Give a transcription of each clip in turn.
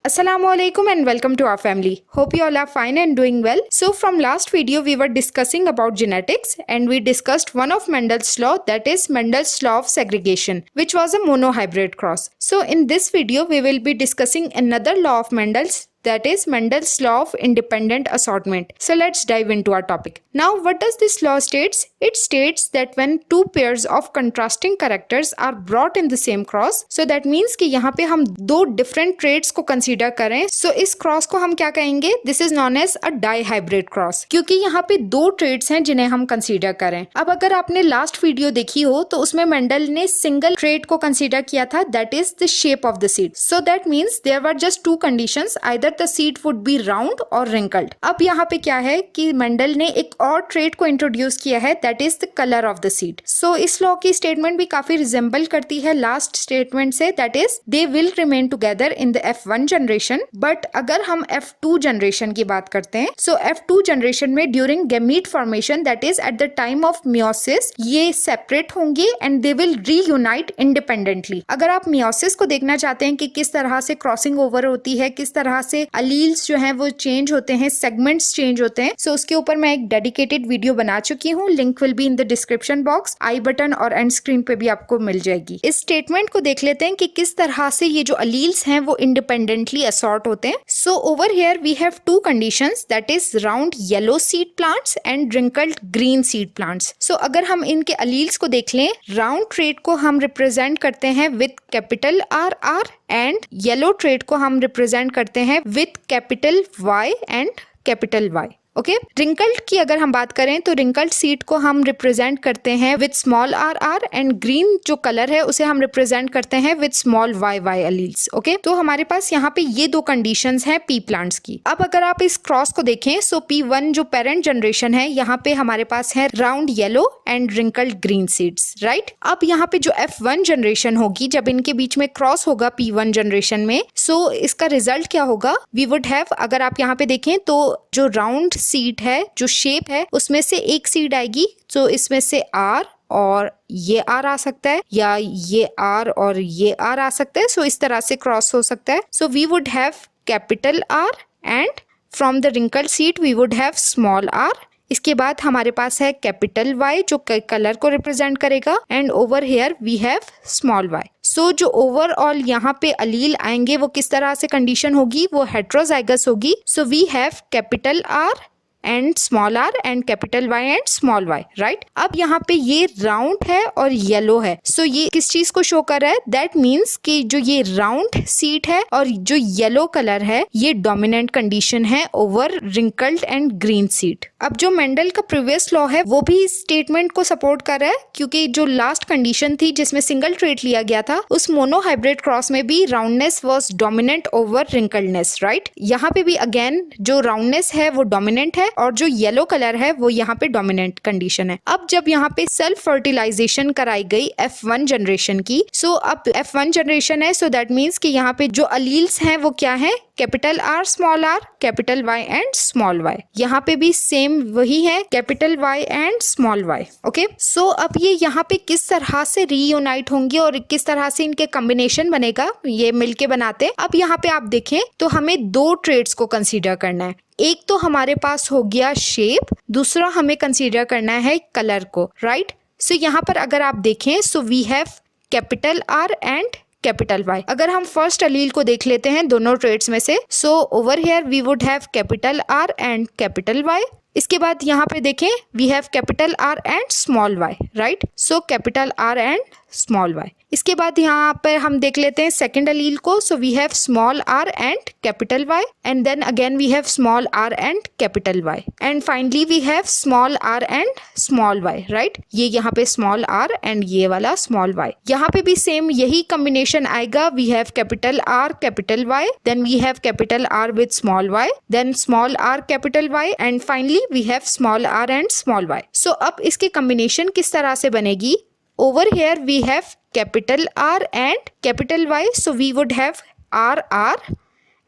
Assalamualaikum and welcome to our family. Hope you all are fine and doing well. So from last video we were discussing about genetics and we discussed one of Mendel's law, that is Mendel's law of segregation, which was a monohybrid cross. So in this video we will be discussing another law of Mendel's, that is Mendel's law of independent assortment. So let's dive into our topic. Now what does this law states? It states that when two pairs of contrasting characters are brought in the same cross, so that means कि यहाँ पे हम दो different traits को consider करें, so इस cross को हम क्या कहेंगे? This is known as a dihybrid cross, क्योंकि यहाँ पे दो traits हैं जिन्हें हम consider करें. अब अगर आपने last video देखी हो तो उसमें मेंडल ने single trait को consider किया था, that is the shape of the seed. So that means there were just two conditions, either the seed would be round or wrinkled. अब यहाँ पे क्या है कि मेंडल ने एक और trait को introduce किया है, that is the color of the seed. So इस law की statement भी काफी resemble करती है last statement से, that is they will remain together in the F1 generation. But अगर हम F2 generation की बात करते हैं, so F2 generation में during gamete formation, that is at the time of meiosis, ये separate होंगे and they will reunite independently. अगर आप meiosis को देखना चाहते हैं कि किस तरह से crossing over होती है, किस तरह से alleles जो हैं वो change होते हैं, segments change होते हैं, so उसके ऊपर मैं एक dedicated video बना चुकी हूँ. Link will be in the description box, I button और एंड स्क्रीन पे भी आपको मिल जाएगी. इस स्टेटमेंट को देख लेते हैं कि किस तरह से ये जो अलील्स हैं वो इंडिपेंडेंटली असॉर्ट होते हैं. So over here we have two conditions, that is round yellow seed plants and wrinkled green seed plants. So अगर हम इनके अलील्स को देख लें, राउंड ट्रेट को हम रिप्रेजेंट करते हैं with capital R R and yellow trait को हम रिप्रेजेंट करते हैं with capital Y and capital Y. Okay, wrinkled की अगर हम बात करें तो रिंकल्ड सीड को हम रिप्रेजेंट करते हैं with small R R and green जो कलर है उसे हम रिप्रेजेंट करते हैं with small Y Y alleles. Okay, तो हमारे पास यहाँ पे ये दो कंडीशंस हैं पी प्लांट्स की. अब अगर आप इस क्रॉस को देखें, सो P1 जो पेरेंट जनरेशन है, यहाँ पे हमारे पास है round yellow and wrinkled green seeds, right. अब यहाँ पे जो F1 जनरेशन होगी, जब इनके बीच में क्रॉस होगा P1 जनरेशन में, सो इसका रिजल्ट क्या होगा? वी वुड हैव, अगर आप यहाँ पे देखें तो जो राउंड सीड है, जो शेप है, उसमें से एक सीड आएगी, तो इसमें से आर और ये आर आ सकता है या ये आर और ये आर आ सकता है. सो इस तरह से क्रॉस हो सकता है. So we would have capital R and from the wrinkled seed we would have small R. इसके बाद हमारे पास है कैपिटल वाई जो कलर को रिप्रेजेंट करेगा and over here we have small Y. So जो ओवरऑल यहाँ पे अलील आएंगे वो किस तरह से कंडीशन होगी? वो हेट्रोजाइगस होगी. So we have capital R and small R and capital Y and small Y, right. अब यहाँ पे ये राउंड है और येलो है, सो ये किस चीज को शो कर रहा है? दैट मीन्स कि जो ये राउंड सीड है और जो येलो कलर है ये डोमिनेंट कंडीशन है over wrinkled and green seed. अब जो मेंडल का प्रीवियस लॉ है वो भी इस स्टेटमेंट को सपोर्ट कर रहा है, क्योंकि जो लास्ट कंडीशन थी जिसमें सिंगल ट्रेट लिया गया था, उस मोनोहाइब्रिड क्रॉस में भी roundness was dominant over wrinkledness, right. यहाँ पे भी अगेन जो राउंडनेस है वो डोमिनेंट है और जो येलो कलर है वो यहाँ पे डोमिनेंट कंडीशन है. अब जब यहाँ पे सेल्फ फर्टिलाइजेशन कराई गई F1 जनरेशन की, सो अब F1 जनरेशन है, सो दैट मीन्स कि यहाँ पे जो अलील्स हैं वो क्या है? Capital R small R, capital Y and small Y. यहाँ पे भी सेम वही है, capital Y and small Y. Okay, so अब ये यहाँ पे किस तरह से रीयूनाइट होंगे और किस तरह से इनके कॉम्बिनेशन बनेगा, ये मिलके बनाते हैं. अब यहाँ पे आप देखें तो हमें दो ट्रेड्स को कंसीडर करना है. एक तो हमारे पास हो गया शेप, दूसरा हमें कंसीडर करना है कलर को, राइट. सो यहाँ पर अगर आप देखें, so we have capital R and capital Y. अगर हम फर्स्ट अलील को देख लेते हैं दोनों ट्रेड्स में से, so over here we would have capital R and capital Y. इसके बाद यहाँ पे देखें we have capital R and small Y, right. So capital R and small Y. इसके बाद यहाँ पर हम देख लेते हैं सेकंड अलील को, so we have small R and capital Y and then again we have small R and capital Y and finally we have small R and small Y, right. ये यहाँ पे स्मॉल आर एंड ये वाला small Y. यहाँ पे भी same यही combination आएगा. We have capital R capital Y, then we have capital R with small Y, then small R capital Y and finally we have small R and small Y. So अब इसके combination किस तरह से बनेगी? Over here we have capital R and capital Y, so we would have R R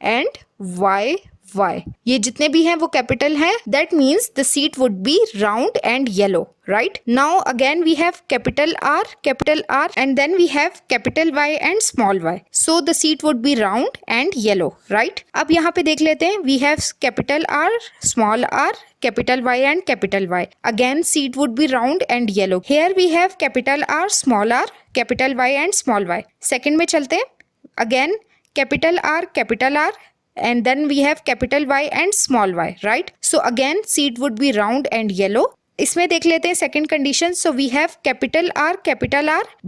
and Y Y. ये जितने भी हैं वो कैपिटल हैं. That means the seed would be round and yellow, right? Now again we have capital R, and then we have capital Y and small y. So the seed would be round and yellow, right? अब यहाँ पे देख लेते हैं. We have capital R, small r, capital Y and capital Y. Again seed would be round and yellow. Here we have capital R, small r, capital Y and small y. Second में चलते हैं. Again capital R, and then we have capital Y and small y, right? So again seed would be round and yellow. इसमें देख लेते हैं second condition. So we have capital R,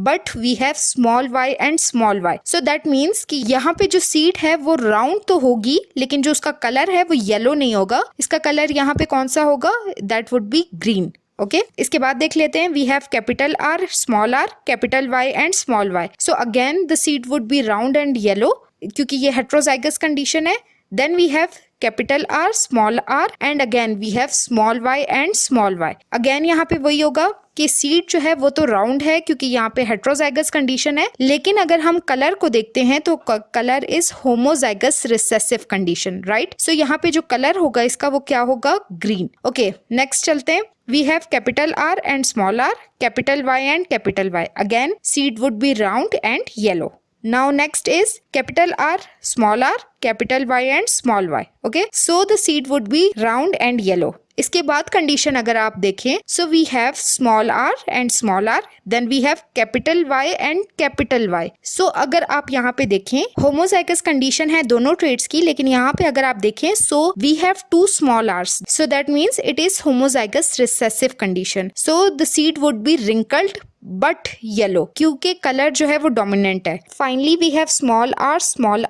but we have small y and small y. So that means कि यहाँ पे जो seed है वो round तो होगी, लेकिन जो उसका color है वो yellow नहीं होगा. इसका color यहाँ पे कौन सा होगा? That would be green. Okay इसके बाद देख लेते हैं. We have capital R, small r, capital Y and small y. So again the seed would be round and yellow क्योंकि ये हेट्रोजाइगस कंडीशन है. Then we have capital R, small r and again we have small y and small y. अगेन यहाँ पे वही होगा कि seed जो है वो तो राउंड है क्योंकि यहाँ पे हेट्रोजाइगस कंडीशन है, लेकिन अगर हम कलर को देखते हैं तो colour is homozygous recessive condition, right? So यहाँ पे जो कलर होगा इसका वो क्या होगा? ग्रीन. ओके नेक्स्ट चलते हैं. We have capital R and small r, capital Y and capital Y. Again, seed would be round and yellow. Now next is capital R, small r, capital Y and small y. Okay, so the seed would be round and yellow. इसके बाद condition अगर आप देखें, so we have small r and small r, then we have capital Y and capital Y. So अगर आप यहाँ पे देखें, होमोजाइगस कंडीशन है दोनों ट्रेड्स की, लेकिन यहाँ पे अगर आप देखें, so we have two small r's, so that means it is homozygous recessive condition. So the seed would be wrinkled but yellow क्योंकि कलर जो है वो डोमिनेंट है. Finally we have small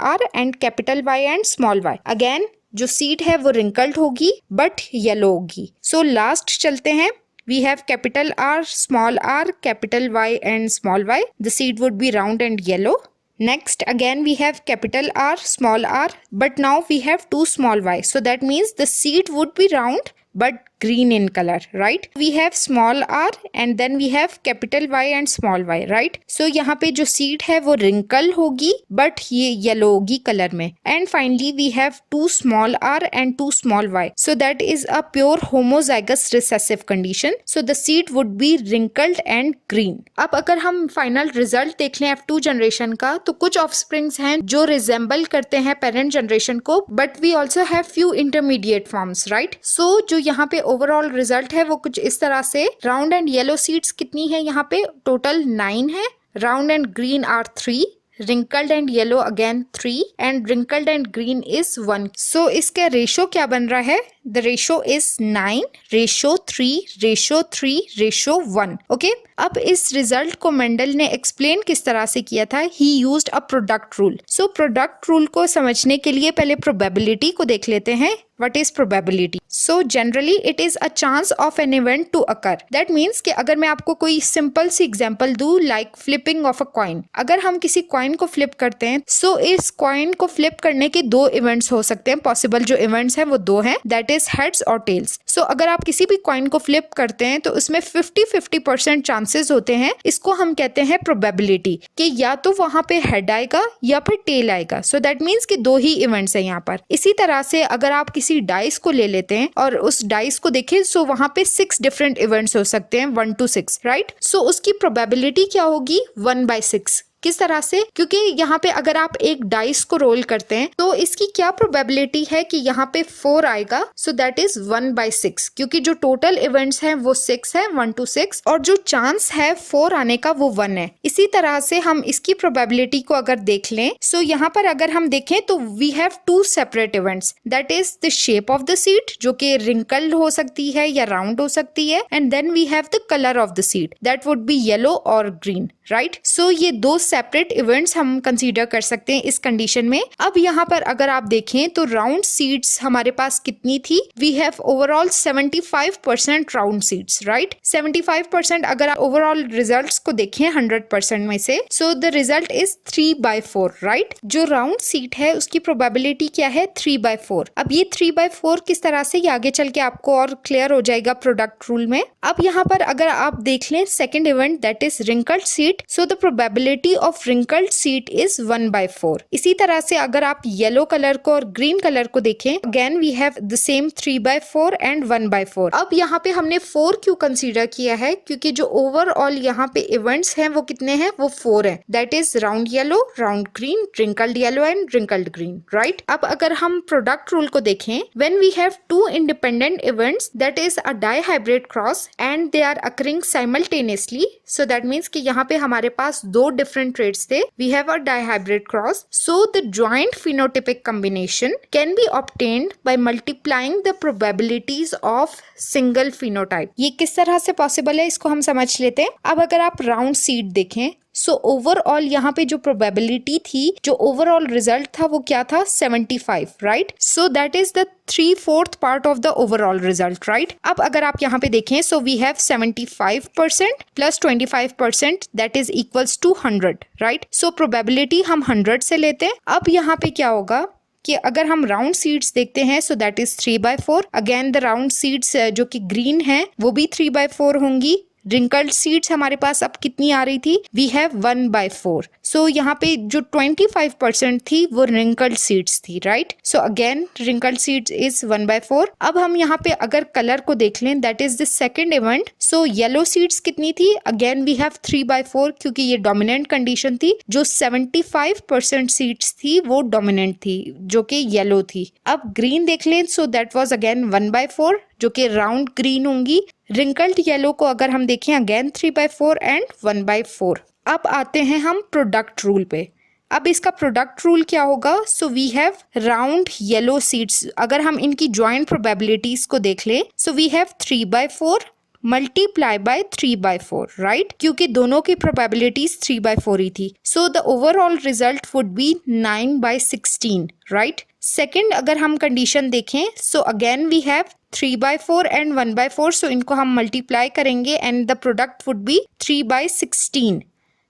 r and capital Y and small y. Again जो seed है वो wrinkled होगी but yellow होगी. सो लास्ट चलते हैं. We have capital R, small r, capital Y and small y. The seed would be round and yellow. Next again we have capital R, small r, but now we have two small y. So that means the seed would be round but green in color, right? We have small r and then we have capital Y and small y, right? So यहाँ पे जो seed है वो wrinkle होगी but ये yellow होगी color में. And finally we have two small r and two small y. So that is a pure homozygous recessive condition. So the seed would be wrinkled and green. अब अगर हम final result देख लें F2 generation का, तो कुछ offsprings हैं जो resemble करते हैं parent generation को, but we also have few intermediate forms, right? So जो यहाँ पे ओवरऑल रिजल्ट है वो कुछ इस तरह से. राउंड एंड येलो सीड्स कितनी है यहाँ पे? टोटल 9 है. Round and green are 3, wrinkled and yellow again 3 and wrinkled and green is 1. So इसका रेशो क्या बन रहा है? The ratio is 9:3:3:1. ओके अब इस रिजल्ट को मेंडल ने एक्सप्लेन किस तरह से किया था? He used a product rule. So product rule को समझने के लिए पहले probability को देख लेते हैं. What is probability? So generally it is a chance of an event to occur. That means कि अगर मैं आपको कोई सिंपल सी एग्जांपल दूं like flipping of a coin. अगर हम किसी कॉइन को फ्लिप करते हैं, so इस कॉइन को फ्लिप करने के दो इवेंट्स हो सकते हैं. पॉसिबल जो इवेंट्स हैं वो दो हैं, दैट इज हेड्स और टेल्स. सो अगर आप किसी भी कॉइन को फ्लिप करते हैं तो उसमें 50-50% चांसेस होते हैं. इसको हम कहते हैं प्रोबेबिलिटी कि या तो वहां पे हेड आएगा या फिर टेल आएगा. सो दैट मीन्स कि दो ही इवेंट्स हैं यहाँ पर. इसी तरह से अगर आप किसी डाइस को ले लेते हैं और उस डाइस को देखें, सो वहां पे 6 डिफरेंट इवेंट्स हो सकते हैं, 1 to 6, राइट? सो उसकी प्रोबेबिलिटी क्या होगी? 1/6. किस तरह से? क्योंकि यहाँ पे अगर आप एक डाइस को रोल करते हैं तो इसकी क्या प्रोबेबिलिटी है कि यहाँ पे 4 आएगा. सो दैट इज 1/6 क्योंकि जो टोटल इवेंट्स हैं वो 6 है, 1 to 6, और जो चांस है 4 आने का वो 1 है. इसी तरह से हम इसकी प्रोबेबिलिटी को अगर देख लें, सो यहाँ पर अगर हम देखें तो we have 2 separate events. That is the shape of the seed जो कि रिंकल्ड हो सकती है या राउंड हो सकती है, and then we have the colour of the seed that would be yellow और ग्रीन, राइट? सो ये दो सेपरेट इवेंट्स हम कंसीडर कर सकते हैं इस कंडीशन में. अब यहाँ पर अगर आप देखें तो राउंड सीड्स हमारे पास कितनी थी? We have overall 75% round seeds, right? 75% अगर आप ओवरऑल रिजल्ट्स को देखें 100% में से, so the result is 3/4, right? जो राउंड सीड है उसकी प्रोबेबिलिटी क्या है? 3/4. अब ये 3/4 किस तरह से, ये आगे चल के आपको और क्लियर हो जाएगा प्रोडक्ट रूल में. अब यहाँ पर अगर आप देख लें second event that is wrinkled seed, so the probability of wrinkled seat is 1/4। इसी तरह से अगर आप येलो कलर को और ग्रीन कलर को देखें, again we have the same 3/4 and 1/4। अब यहाँ पे हमने 4 क्यों कंसीडर किया है, क्योंकि जो ओवरऑल यहाँ पे इवेंट्स हैं वो कितने हैं, वो 4 हैं। That is round yellow, round green, wrinkled yellow and wrinkled green, right. अब अगर हम प्रोडक्ट रूल को देखें, when we have 2 independent events that is a dihybrid cross and they are occurring simultaneously, so that means कि यहाँ पे हमारे पास 2 डिफरेंट ट्रेट्स थे, we have a dihybrid cross, so the joint phenotypic combination can be obtained by multiplying the probabilities of single phenotype. ये किस तरह से पॉसिबल है, इसको हम समझ लेते हैं। अब अगर आप राउंड सीट देखें, सो ओवरऑल यहाँ पे जो प्रोबेबिलिटी थी, जो ओवरऑल रिजल्ट था वो क्या था, 75, right. So that is the 3/4 part of the overall result, right. अब अगर आप यहाँ पे देखें, so we have 75% plus 25% that is equals to 100, right. So probability हम 100 से लेते हैं। अब यहाँ पे क्या होगा कि अगर हम राउंड सीड्स देखते हैं, सो that is 3/4। Again the round seeds जो कि ग्रीन है वो भी 3/4 होंगी। रिंकल्ड सीड्स हमारे पास अब कितनी आ रही थी, वी हैव 1/4। सो यहाँ पे जो 25% थी वो रिंकल्ड सीड्स थी, right. So again wrinkled seeds is 1/4। अब हम यहाँ पे अगर कलर को देख लें, that is the second event. So yellow seeds कितनी थी, अगेन वी हैव 3/4, क्योंकि ये डोमिनेंट कंडीशन थी। जो 75% सीड्स थी वो डोमिनेंट थी, जो कि येलो थी। अब ग्रीन देख लें, सो दैट वाज अगेन 1/4, जो कि राउंड ग्रीन होंगी। रिंकल्ड येलो को अगर हम देखें, अगेन 3/4 एंड 1/4। अब आते हैं हम प्रोडक्ट रूल पे। अब इसका प्रोडक्ट रूल क्या होगा, so we have round yellow seeds. अगर हम इनकी ज्वाइंट प्रोबेबिलिटीज को देख लें, so we have 3/4 multiply by 3/4, right, क्योंकि दोनों की प्रोबेबिलिटीज 3/4 ही थी। So the overall result would be 9/16, right. Second अगर हम कंडीशन देखें, so again we have 3/4 and 1/4, so इनको हम मल्टीप्लाई करेंगे and the product would be 3/16।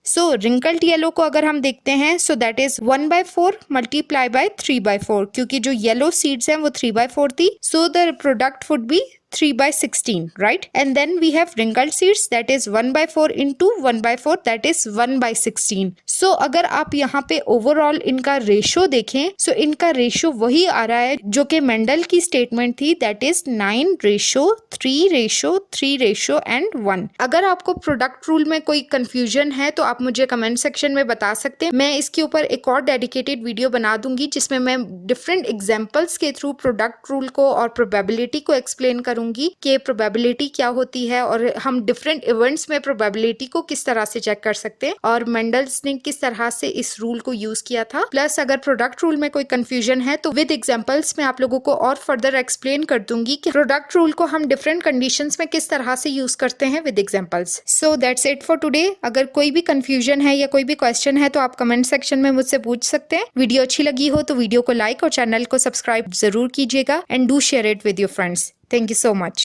So wrinkled yellow को अगर हम देखते हैं, सो दैट इज 1/4 मल्टीप्लाई बाय 3/4, क्योंकि जो येलो सीड्स हैं वो 3/4 थी। So the product would be 3/16, right? And then we have wrinkled seeds, that is 1/4 into 1/4, that is 1/16. So अगर आप यहाँ पे ओवरऑल इनका रेशो देखें, so इनका रेशो वही आ रहा है जो कि मेंडल की स्टेटमेंट थी, that is 9:3:3:1। अगर आपको प्रोडक्ट रूल में कोई कंफ्यूजन है तो आप मुझे कमेंट सेक्शन में बता सकते हैं। मैं इसके ऊपर एक और डेडिकेटेड वीडियो बना दूंगी जिसमें मैं डिफरेंट एग्जांपल्स के थ्रू प्रोडक्ट रूल को और प्रोबेबिलिटी को एक्सप्लेन करूंगी कि प्रोबेबिलिटी क्या होती है और हम डिफरेंट इवेंट्स में प्रोबेबिलिटी को किस तरह से चेक कर सकते हैं और मेंडल्स ने किस तरह से इस रूल को यूज किया था। प्लस अगर प्रोडक्ट रूल में कोई कंफ्यूजन है तो विद एग्जांपल्स में आप लोगों को और फर्दर एक्सप्लेन कर दूंगी कि प्रोडक्ट रूल को हम डिफरेंट कंडीशंस में किस तरह से यूज करते हैं with examples. So that's it for today. अगर कोई भी कंफ्यूजन है या कोई भी क्वेश्चन है तो आप कमेंट सेक्शन में मुझसे पूछ सकते हैं। वीडियो अच्छी लगी हो तो वीडियो को लाइक और चैनल को सब्सक्राइब जरूर कीजिएगा and do share it with your friends. Thank you so much.